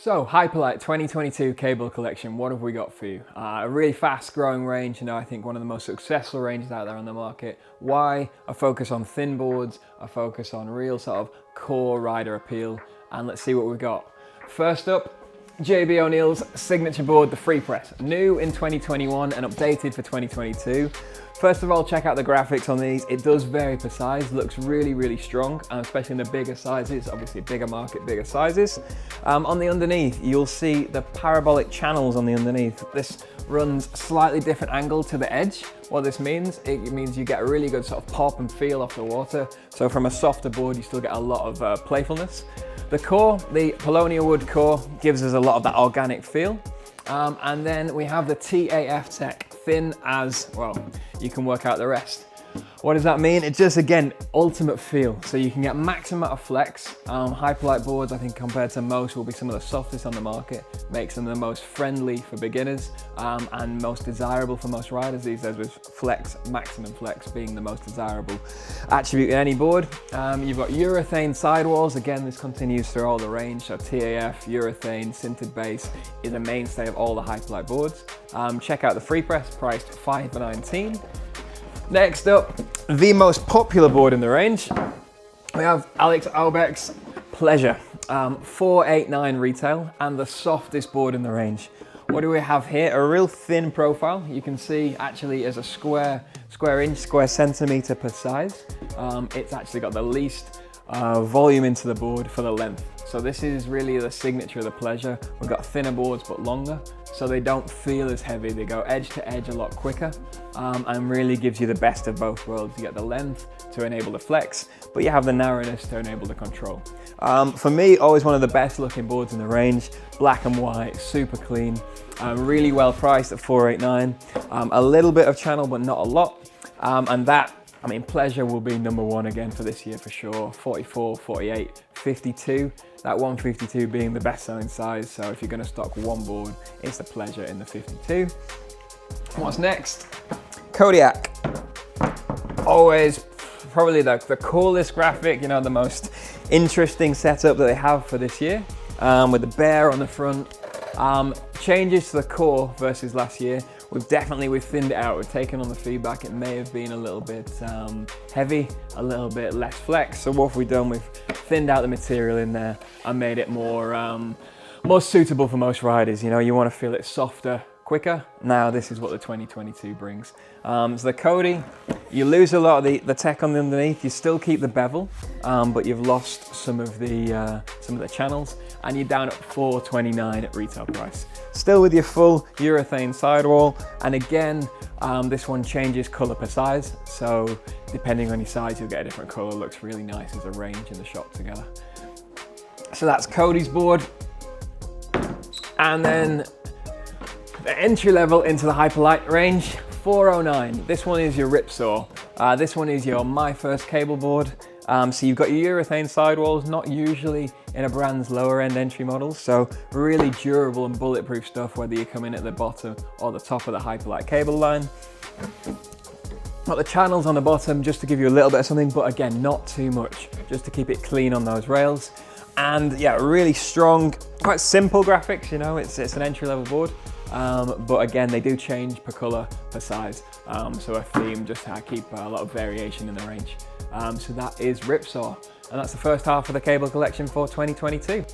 So, Hyperlite 2022 cable collection, what have we got for you? A really fast growing range, I think one of the most successful ranges out there on the market. Why? A focus on thin boards, a focus on real sort of core rider appeal, and let's see what we've got. First up, JB O'Neill's signature board, the Free Press. New in 2021 and updated for 2022. First of all, check out the graphics on these. It does vary per size, looks really, really strong, especially in the bigger sizes, obviously bigger market, bigger sizes. On the underneath, you'll see the parabolic channels on the underneath. This runs slightly different angle to the edge. What this means, it means you get a really good sort of pop and feel off the water. So from a softer board, you still get a lot of playfulness. The core, the Paulownia wood core, gives us a lot of that organic feel. And then we have the TAF Tech, thin as, well, you can work out the rest. What does that mean? It's just, again, ultimate feel. So you can get maximum amount of flex. Hyperlite boards, I think compared to most, will be some of the softest on the market. Makes them the most friendly for beginners and most desirable for most riders these days, with flex, maximum flex being the most desirable attribute in any board. You've got urethane sidewalls. Again, this continues through all the range. So TAF, urethane, sintered base is a mainstay of all the Hyperlite boards. Check out the Free Press, priced $519. Next up, the most popular board in the range, we have Alex Aubeck's Pleasure, $489 retail, and the softest board in the range. What do we have here? A real thin profile. You can see actually as a square inch, square centimeter per size. It's actually got the least volume into the board for the length. So this is really the signature of the Pleasure. We've got thinner boards but longer, so they don't feel as heavy. They go edge to edge a lot quicker, and really gives you the best of both worlds. You get the length to enable the flex, but you have the narrowness to enable the control. For me, always one of the best looking boards in the range. Black and white, super clean, really well priced at $489. A little bit of channel, but not a lot. And that, I mean, Pleasure will be number one again for this year for sure. 44, 48, 52. That 152 being the best selling size. So if you're going to stock one board, it's the Pleasure in the 52. What's next? Kodiak. Always probably the coolest graphic, the most interesting setup that they have for this year, with the bear on the front. Changes to the core versus last year. We've thinned it out. We've taken on the feedback. It may have been a little bit heavy, a little bit less flex. So what have we done? We've thinned out the material in there and made it more suitable for most riders. You want to feel it softer, quicker. Now this is what the 2022 brings. So the Kodi, you lose a lot of the tech on the underneath. You still keep the bevel, but you've lost some of the channels, and you're down at $429 at retail price. Still with your full urethane sidewall, and again, this one changes color per size. So depending on your size, you'll get a different color. Looks really nice as a range in the shop together. So that's Kodi's board, and then the entry level into the Hyperlite range, $409. This one is your Ripsaw. This one is your My First cable board. So you've got your urethane sidewalls, not usually in a brand's lower end entry models. So really durable and bulletproof stuff, whether you come in at the bottom or the top of the Hyperlite cable line. Got the channels on the bottom just to give you a little bit of something, but again, not too much, just to keep it clean on those rails. And yeah, really strong, quite simple graphics, it's an entry level board. But again, they do change per color, per size. So a theme just to keep a lot of variation in the range. So that is Ripsaw. And that's the first half of the cable collection for 2022.